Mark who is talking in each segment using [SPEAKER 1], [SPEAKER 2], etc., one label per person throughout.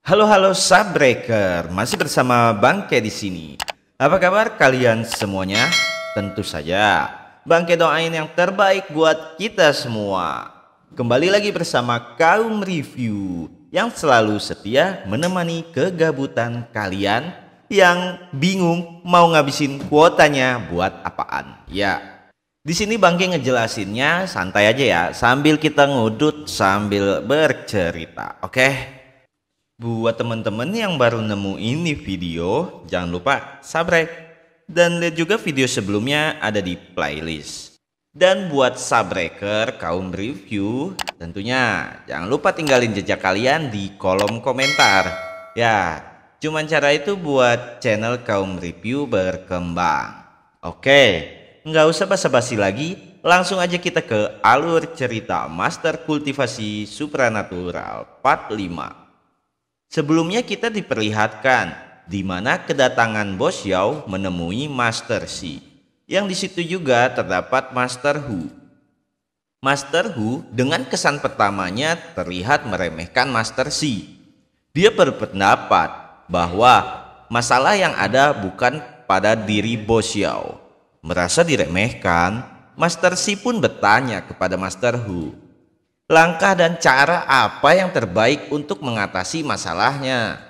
[SPEAKER 1] Halo Subbreaker, masih bersama Bangke di sini. Apa kabar kalian semuanya? Tentu saja Bangke doain yang terbaik buat kita semua. Kembali lagi bersama Kaum Review yang selalu setia menemani kegabutan kalian yang bingung mau ngabisin kuotanya buat apaan. Ya, di sini Bangke ngejelasinnya santai aja ya, sambil kita ngudut sambil bercerita. Oke? Buat teman-teman yang baru nemu ini video, jangan lupa subscribe dan lihat juga video sebelumnya ada di playlist. Dan buat subbreaker kaum review, tentunya jangan lupa tinggalin jejak kalian di kolom komentar. Ya, cuman cara itu buat channel kaum review berkembang. Oke, nggak usah basa-basi lagi, langsung aja kita ke alur cerita Master Kultivasi Supranatural Part 5. Sebelumnya kita diperlihatkan di mana kedatangan Bos Yao menemui Master Xi, yang di situ juga terdapat Master Hu. Master Hu dengan kesan pertamanya terlihat meremehkan Master Xi. Dia berpendapat bahwa masalah yang ada bukan pada diri Bos Yao. Merasa diremehkan, Master Xi pun bertanya kepada Master Hu, langkah dan cara apa yang terbaik untuk mengatasi masalahnya.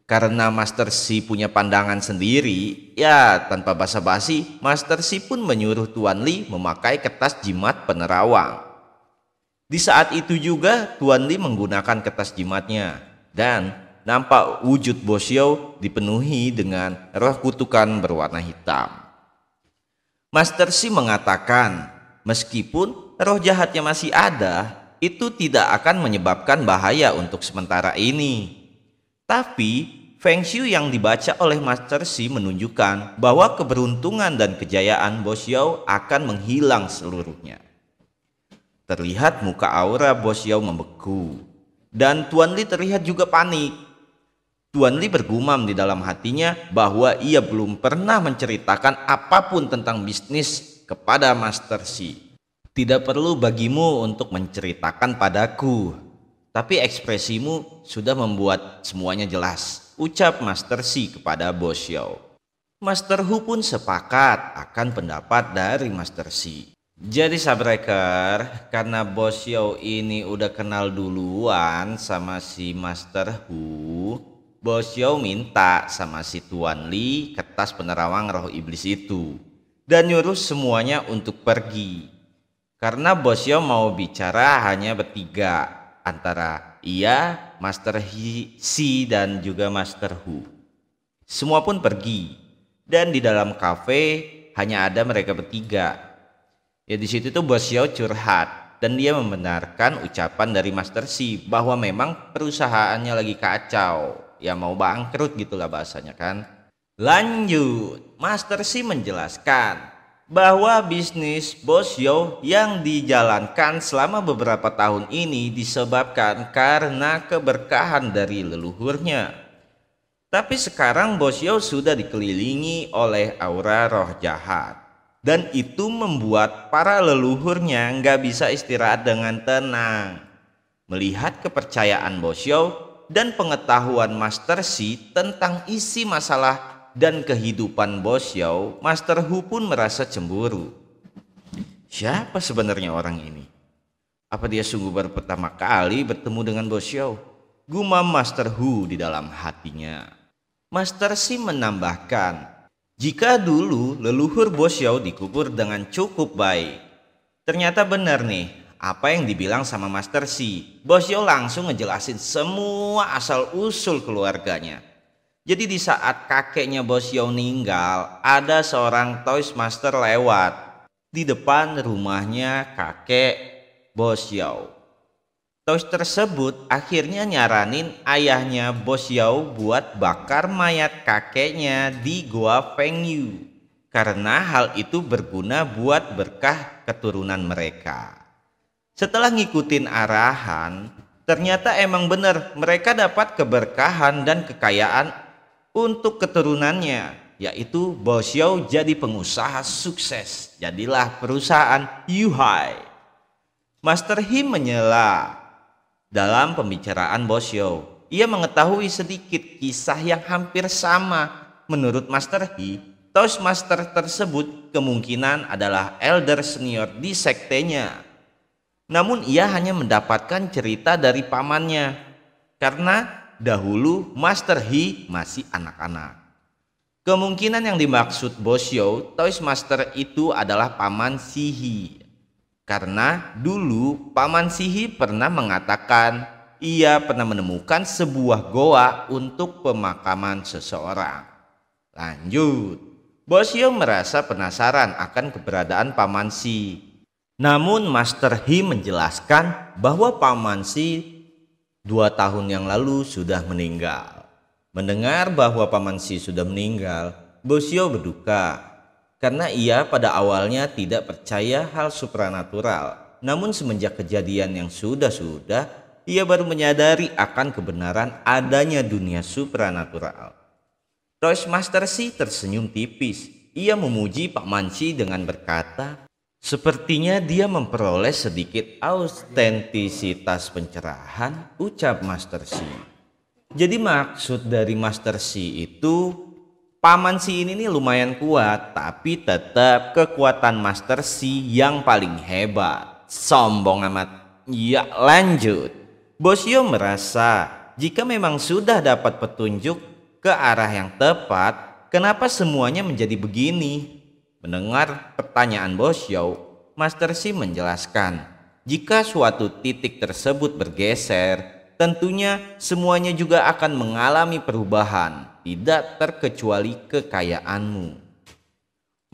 [SPEAKER 1] Karena Master Xi punya pandangan sendiri, ya tanpa basa-basi Master Xi pun menyuruh Tuan Li memakai kertas jimat penerawang. Di saat itu juga Tuan Li menggunakan kertas jimatnya, dan nampak wujud Bos Yao dipenuhi dengan roh kutukan berwarna hitam. Master Xi mengatakan, meskipun roh jahatnya masih ada, itu tidak akan menyebabkan bahaya untuk sementara ini. Tapi Feng Shui yang dibaca oleh Master Xi menunjukkan bahwa keberuntungan dan kejayaan Bos Yao akan menghilang seluruhnya. Terlihat muka aura Bos Yao membeku, dan Tuan Li terlihat juga panik. Tuan Li bergumam di dalam hatinya bahwa ia belum pernah menceritakan apapun tentang bisnis kepada Master Xi. Tidak perlu bagimu untuk menceritakan padaku, tapi ekspresimu sudah membuat semuanya jelas, ucap Master Xi kepada Bos Yao. Master Hu pun sepakat akan pendapat dari Master Xi. Jadi Subbreaker, karena Bos Yao ini udah kenal duluan sama si Master Hu, Bos Yao minta sama si Tuan Li kertas penerawang roh iblis itu dan nyuruh semuanya untuk pergi. Karena Bos Yao mau bicara hanya bertiga, antara ia, Master Xi dan juga Master Hu. Semua pun pergi, dan di dalam kafe hanya ada mereka bertiga. Ya di situ tuh Bos Yao curhat dan dia membenarkan ucapan dari Master Xi bahwa memang perusahaannya lagi kacau, ya mau bangkrut gitulah bahasanya kan. Lanjut, Master Xi menjelaskan bahwa bisnis Bos Yao yang dijalankan selama beberapa tahun ini disebabkan karena keberkahan dari leluhurnya. Tapi sekarang Bos Yao sudah dikelilingi oleh aura roh jahat, dan itu membuat para leluhurnya nggak bisa istirahat dengan tenang. Melihat kepercayaan Bos Yao dan pengetahuan Master Xi tentang isi masalah dan kehidupan Bos Yao, Master Hu pun merasa cemburu. Siapa sebenarnya orang ini? Apa dia sungguh baru pertama kali bertemu dengan Bos Yao? Gumam Master Hu di dalam hatinya. Master Xi menambahkan, jika dulu leluhur Bos Yao dikubur dengan cukup baik. Ternyata benar nih apa yang dibilang sama Master Xi. Bos Yao langsung ngejelasin semua asal usul keluarganya. Jadi di saat kakeknya Bos Yao meninggal, ada seorang Toys Master lewat di depan rumahnya kakek Bos Yao. Toys tersebut akhirnya nyaranin ayahnya Bos Yao buat bakar mayat kakeknya di Goa Feng Yu, karena hal itu berguna buat berkah keturunan mereka. Setelah ngikutin arahan, ternyata emang benar mereka dapat keberkahan dan kekayaan untuk keturunannya, yaitu Bos Yao jadi pengusaha sukses. Jadilah perusahaan Yuhai. Master Him menyela dalam pembicaraan Bos Yao. ia mengetahui sedikit kisah yang hampir sama. Menurut Master Yi, Toastmaster tersebut kemungkinan adalah elder senior di sektenya. Namun ia hanya mendapatkan cerita dari pamannya, karena dahulu Master Yi masih anak-anak. Kemungkinan yang dimaksud Bosyo Toastmaster itu adalah paman Sihi. Karena dulu paman Sihi pernah mengatakan ia pernah menemukan sebuah goa untuk pemakaman seseorang. Lanjut, Bosyo merasa penasaran akan keberadaan paman Si. Namun Master Yi menjelaskan bahwa paman Si 2 tahun yang lalu sudah meninggal. Mendengar bahwa paman Si sudah meninggal, Bosyo berduka karena ia pada awalnya tidak percaya hal supranatural. Namun semenjak kejadian yang sudah-sudah, ia baru menyadari akan kebenaran adanya dunia supranatural. Toastmaster Si tersenyum tipis. Ia memuji Pak Mansi dengan berkata, "Sepertinya dia memperoleh sedikit autentisitas pencerahan," ucap Master Si. Jadi maksud dari Master Si itu, paman Si ini nih lumayan kuat, tapi tetap kekuatan Master Si yang paling hebat. Sombong amat. Ya, lanjut. Bosyo merasa jika memang sudah dapat petunjuk ke arah yang tepat, kenapa semuanya menjadi begini? Mendengar pertanyaan Bosyo, Master Si menjelaskan, jika suatu titik tersebut bergeser, tentunya semuanya juga akan mengalami perubahan, tidak terkecuali kekayaanmu.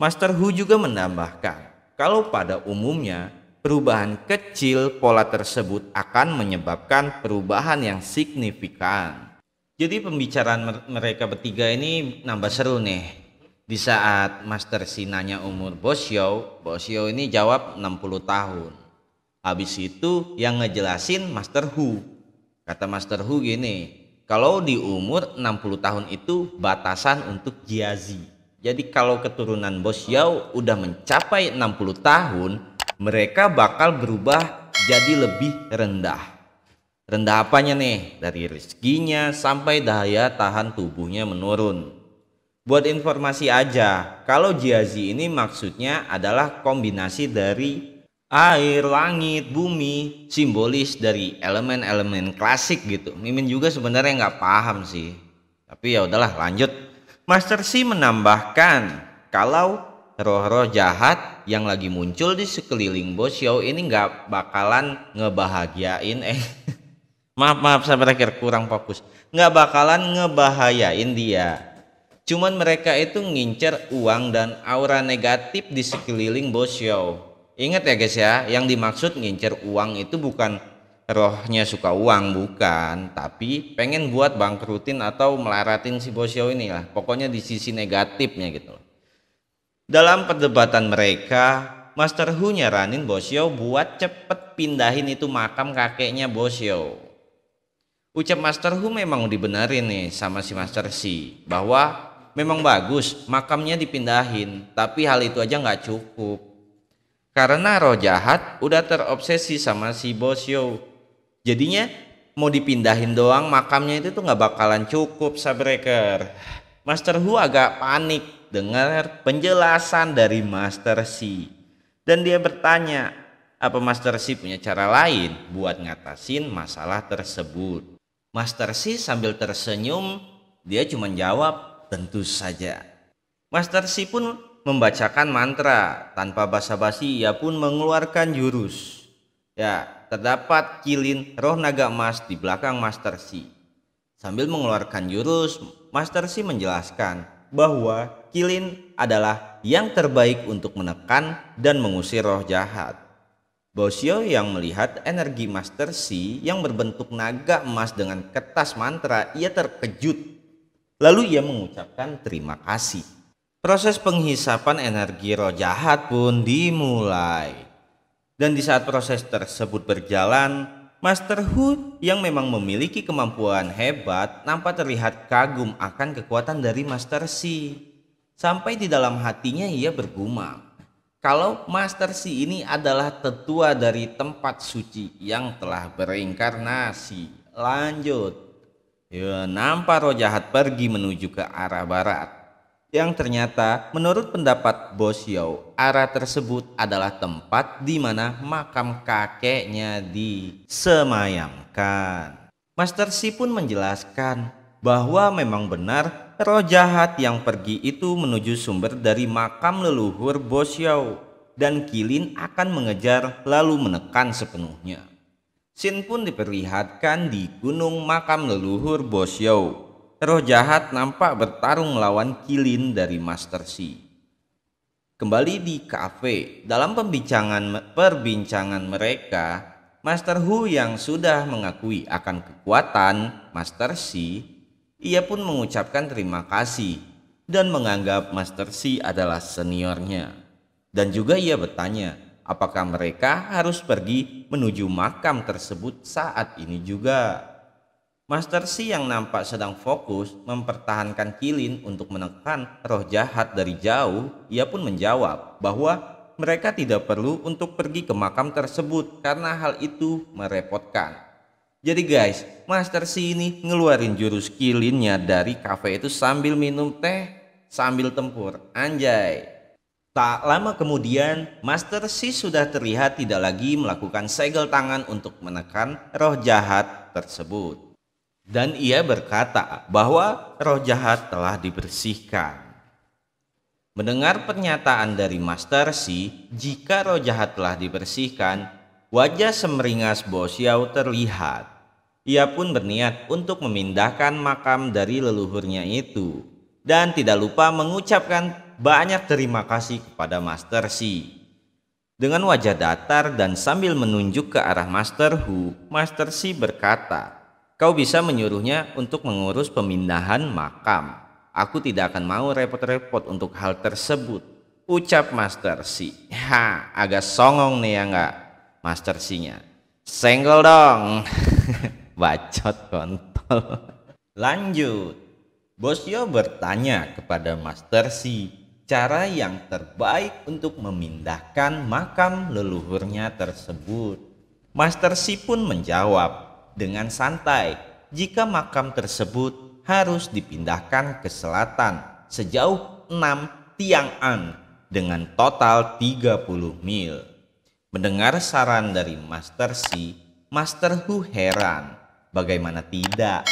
[SPEAKER 1] Master Hu juga menambahkan, kalau pada umumnya perubahan kecil pola tersebut akan menyebabkan perubahan yang signifikan. Jadi pembicaraan mereka bertiga ini nambah seru nih. Di saat Master Si nanya umur Bosyo, Bosyo ini jawab 60 tahun. Habis itu yang ngejelasin Master Hu. Kata Master Hu gini, kalau di umur 60 tahun itu batasan untuk jiazi. Jadi kalau keturunan Bosyo udah mencapai 60 tahun, mereka bakal berubah jadi lebih rendah. Rendah apanya nih? Dari rezekinya sampai daya tahan tubuhnya menurun. Buat informasi aja, kalau jiazi ini maksudnya adalah kombinasi dari air, langit, bumi, simbolis dari elemen-elemen klasik gitu. Mimin juga sebenarnya nggak paham sih, tapi ya udahlah lanjut. Master Si menambahkan kalau roh-roh jahat yang lagi muncul di sekeliling Bosyo ini nggak bakalan ngebahagiain maaf saya berakhir kurang fokus, nggak bakalan ngebahayain dia. Cuman mereka itu ngincer uang dan aura negatif di sekeliling Bosyo. Ingat ya guys ya, yang dimaksud ngincer uang itu bukan rohnya suka uang, bukan, tapi pengen buat bangkrutin atau melaratin si Bosyo ini lah. Pokoknya di sisi negatifnya gitu. Dalam perdebatan mereka, Master Hu nyaranin Bosyo buat cepet pindahin itu makam kakeknya Bosyo. Ucap Master Hu memang dibenerin nih sama si Master Si, bahwa memang bagus makamnya dipindahin, tapi hal itu aja nggak cukup. Karena roh jahat udah terobsesi sama si Bosyo. Jadinya mau dipindahin doang makamnya itu tuh nggak bakalan cukup, Sabreker. Master Hu agak panik dengar penjelasan dari Master Si. Dan dia bertanya, apa Master Si punya cara lain buat ngatasin masalah tersebut? Master Si sambil tersenyum, dia cuma jawab, tentu saja. Master Si pun membacakan mantra, tanpa basa-basi ia pun mengeluarkan jurus. Ya, terdapat kilin roh naga emas di belakang Master Si. Sambil mengeluarkan jurus, Master Si menjelaskan bahwa kilin adalah yang terbaik untuk menekan dan mengusir roh jahat. Bosyo yang melihat energi Master Si yang berbentuk naga emas dengan kertas mantra, ia terkejut. Lalu ia mengucapkan terima kasih. Proses penghisapan energi roh jahat pun dimulai. Dan di saat proses tersebut berjalan, Master Hu yang memang memiliki kemampuan hebat nampak terlihat kagum akan kekuatan dari Master Si. Sampai di dalam hatinya ia bergumam, kalau Master Si ini adalah tetua dari tempat suci yang telah berinkarnasi. Lanjut. Ya, nampak roh jahat pergi menuju ke arah barat. Yang ternyata menurut pendapat Bos Yao, arah tersebut adalah tempat di mana makam kakeknya disemayamkan. Master Si pun menjelaskan bahwa memang benar roh jahat yang pergi itu menuju sumber dari makam leluhur Bos Yao, dan Kilin akan mengejar lalu menekan sepenuhnya. Sin pun diperlihatkan di gunung makam leluhur Bos Yao. Roh jahat nampak bertarung melawan Kilin dari Master Si. Kembali di kafe, dalam perbincangan mereka, Master Hu yang sudah mengakui akan kekuatan Master Si, ia pun mengucapkan terima kasih dan menganggap Master Si adalah seniornya. Dan juga ia bertanya, apakah mereka harus pergi menuju makam tersebut saat ini juga. Master Si yang nampak sedang fokus mempertahankan Kilin untuk menekan roh jahat dari jauh, ia pun menjawab bahwa mereka tidak perlu untuk pergi ke makam tersebut karena hal itu merepotkan. Jadi guys, Master Si ini ngeluarin jurus Kilinnya dari kafe itu sambil minum teh, sambil tempur. Anjay. Tak lama kemudian, Master Si sudah terlihat tidak lagi melakukan segel tangan untuk menekan roh jahat tersebut. Dan ia berkata bahwa roh jahat telah dibersihkan. Mendengar pernyataan dari Master Si, jika roh jahat telah dibersihkan, wajah semeringas Bos Yao terlihat. Ia pun berniat untuk memindahkan makam dari leluhurnya itu, dan tidak lupa mengucapkan banyak terima kasih kepada Master Si. Dengan wajah datar dan sambil menunjuk ke arah Master Hu, Master Si berkata, "Kau bisa menyuruhnya untuk mengurus pemindahan makam. Aku tidak akan mau repot-repot untuk hal tersebut," ucap Master Si. Agak songong nih ya enggak Master Si-nya. Senggol dong. Bacot kontol. Lanjut. Bos Yo bertanya kepada Master Si cara yang terbaik untuk memindahkan makam leluhurnya tersebut. Master Si pun menjawab dengan santai, jika makam tersebut harus dipindahkan ke selatan sejauh 6 tiangan dengan total 30 mil. Mendengar saran dari Master Si, Master Hu heran. Bagaimana tidak?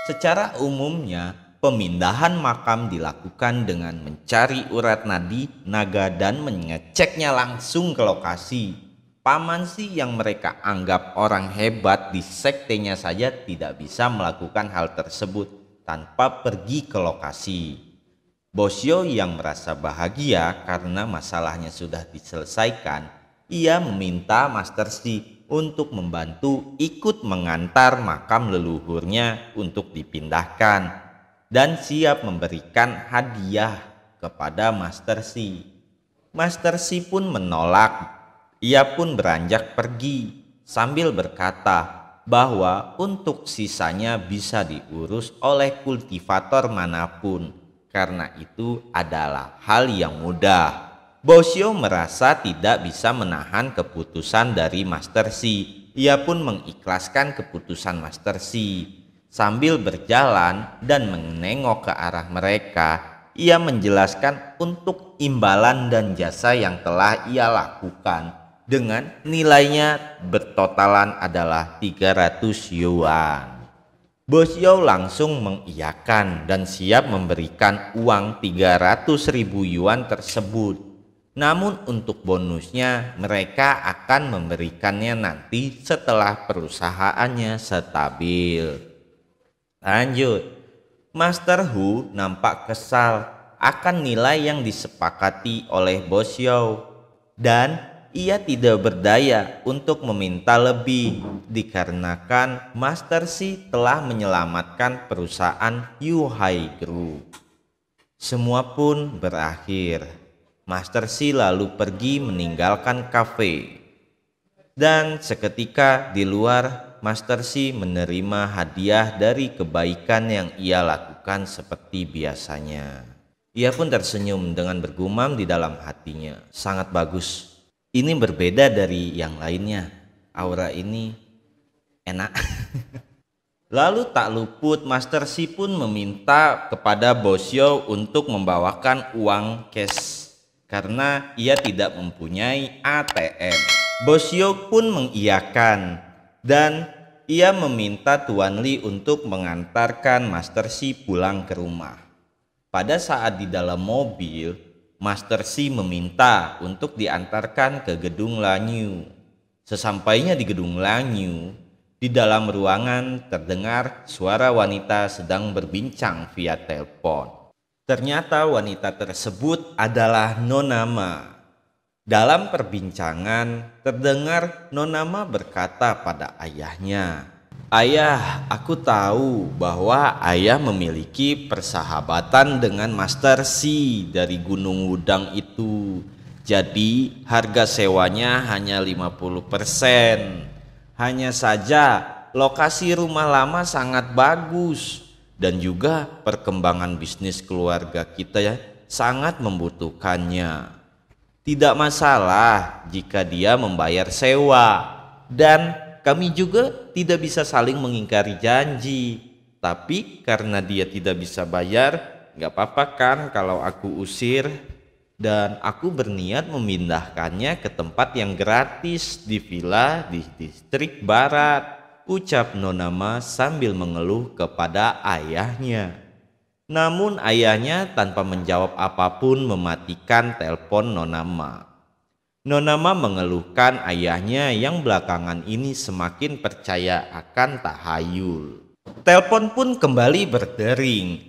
[SPEAKER 1] Secara umumnya, pemindahan makam dilakukan dengan mencari urat nadi naga dan mengeceknya langsung ke lokasi. Paman Si yang mereka anggap orang hebat di sektenya saja tidak bisa melakukan hal tersebut tanpa pergi ke lokasi. Bos Yo yang merasa bahagia karena masalahnya sudah diselesaikan, ia meminta Master Si untuk membantu ikut mengantar makam leluhurnya untuk dipindahkan dan siap memberikan hadiah kepada Master Si. Master Si pun menolak. Ia pun beranjak pergi sambil berkata bahwa untuk sisanya bisa diurus oleh kultivator manapun, karena itu adalah hal yang mudah. Bos Yo merasa tidak bisa menahan keputusan dari Master Si. Ia pun mengikhlaskan keputusan Master Si. Sambil berjalan dan menengok ke arah mereka, ia menjelaskan untuk imbalan dan jasa yang telah ia lakukan dengan nilainya bertotalan adalah 300 yuan. Bos Yo langsung mengiyakan dan siap memberikan uang 300.000 yuan tersebut. Namun untuk bonusnya mereka akan memberikannya nanti setelah perusahaannya stabil. Lanjut, Master Hu nampak kesal akan nilai yang disepakati oleh Bos Yo dan ia tidak berdaya untuk meminta lebih dikarenakan Master Si telah menyelamatkan perusahaan Yuhai Group. Semua pun berakhir. Master Si lalu pergi meninggalkan kafe. Dan seketika di luar, Master Si menerima hadiah dari kebaikan yang ia lakukan seperti biasanya. Ia pun tersenyum dengan bergumam di dalam hatinya, sangat bagus. Ini berbeda dari yang lainnya. Aura ini enak. Lalu tak luput Master Si pun meminta kepada Bosio untuk membawakan uang cash karena ia tidak mempunyai ATM. Bosio pun mengiyakan dan ia meminta Tuan Li untuk mengantarkan Master Si pulang ke rumah. Pada saat di dalam mobil, Master Si meminta untuk diantarkan ke gedung Lanyu. Sesampainya di gedung Lanyu, di dalam ruangan terdengar suara wanita sedang berbincang via telepon. Ternyata wanita tersebut adalah Nona Ma. Dalam perbincangan terdengar Nona Ma berkata pada ayahnya, "Ayah, aku tahu bahwa ayah memiliki persahabatan dengan Master Si dari Gunung Wudang itu. Jadi harga sewanya hanya 50%. Hanya saja lokasi rumah lama sangat bagus dan juga perkembangan bisnis keluarga kita ya sangat membutuhkannya. Tidak masalah jika dia membayar sewa dan kami juga tidak bisa saling mengingkari janji. Tapi karena dia tidak bisa bayar, gak apa-apa kan kalau aku usir? Dan aku berniat memindahkannya ke tempat yang gratis di villa di distrik barat," ucap Nona Ma sambil mengeluh kepada ayahnya. Namun ayahnya tanpa menjawab apapun mematikan telepon Nona Ma. Nona Ma mengeluhkan ayahnya yang belakangan ini semakin percaya akan tahayul. Telepon pun kembali berdering.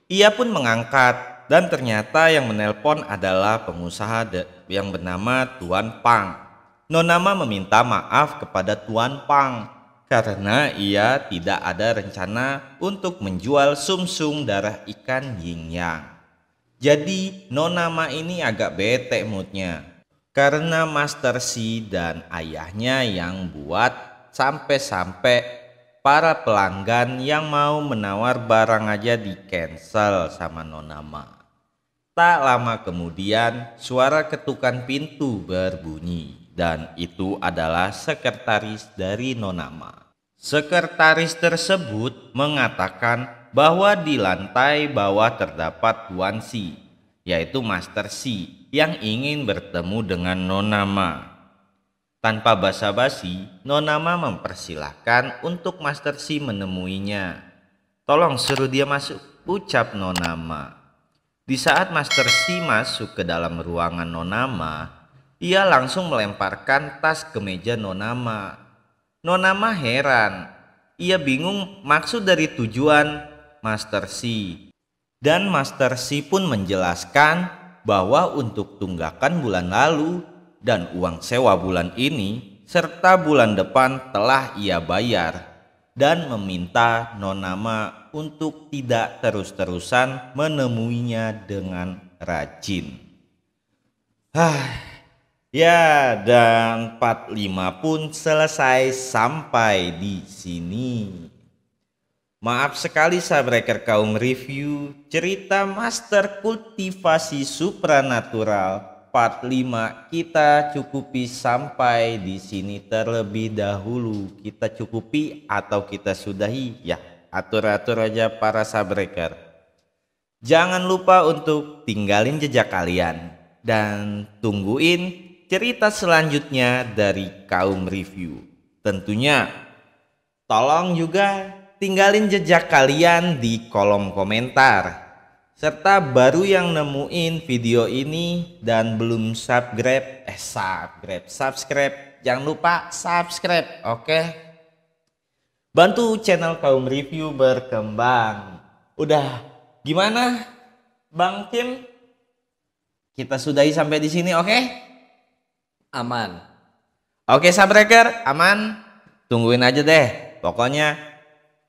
[SPEAKER 1] Ia pun mengangkat. Dan ternyata yang menelpon adalah pengusaha yang bernama Tuan Pang. Nona Ma meminta maaf kepada Tuan Pang karena ia tidak ada rencana untuk menjual sumsum darah ikan yin yang. Jadi Nona Ma ini agak bete moodnya karena Master Si dan ayahnya yang buat sampai-sampai para pelanggan yang mau menawar barang aja di cancel sama Nona Ma. Tak lama kemudian suara ketukan pintu berbunyi dan itu adalah sekretaris dari Nona Ma. Sekretaris tersebut mengatakan bahwa di lantai bawah terdapat Tuan Si, yaitu Master Si yang ingin bertemu dengan Nona Ma. Tanpa basa-basi, Nona Ma mempersilahkan untuk Master Si menemuinya. "Tolong suruh dia masuk," ucap Nona Ma. Di saat Master Si masuk ke dalam ruangan Nona Ma, ia langsung melemparkan tas ke meja Nona Ma. Nona Ma heran, ia bingung maksud dari tujuan Master Si. Dan Master Si pun menjelaskan bahwa untuk tunggakan bulan lalu dan uang sewa bulan ini serta bulan depan telah ia bayar dan meminta Nona Ma untuk tidak terus-terusan menemuinya dengan rajin. Ya, dan part 5 pun selesai sampai di sini. Maaf sekali Sabreker kaum review, cerita Master Kultivasi Supranatural part 5 kita cukupi sampai di sini terlebih dahulu. Kita cukupi atau kita sudahi? Ya, atur-atur aja para Sabreker. Jangan lupa untuk tinggalin jejak kalian dan tungguin cerita selanjutnya dari kaum review. Tentunya tolong juga tinggalin jejak kalian di kolom komentar. Serta baru yang nemuin video ini dan belum subscribe, jangan lupa subscribe, oke? Bantu channel kaum review berkembang. Udah gimana Bang Kim? Kita sudahi sampai di sini, oke?
[SPEAKER 2] Aman.
[SPEAKER 1] Oke Sabreker, aman? Tungguin aja deh. Pokoknya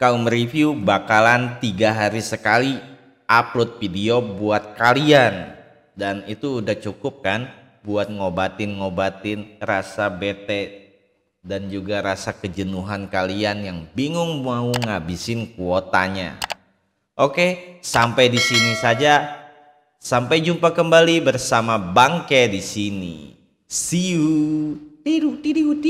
[SPEAKER 1] kaum review bakalan 3 hari sekali upload video buat kalian. Dan itu udah cukup kan buat ngobatin rasa bete dan juga rasa kejenuhan kalian yang bingung mau ngabisin kuotanya. Oke, sampai di sini saja. Sampai jumpa kembali bersama Bangke di sini. See you.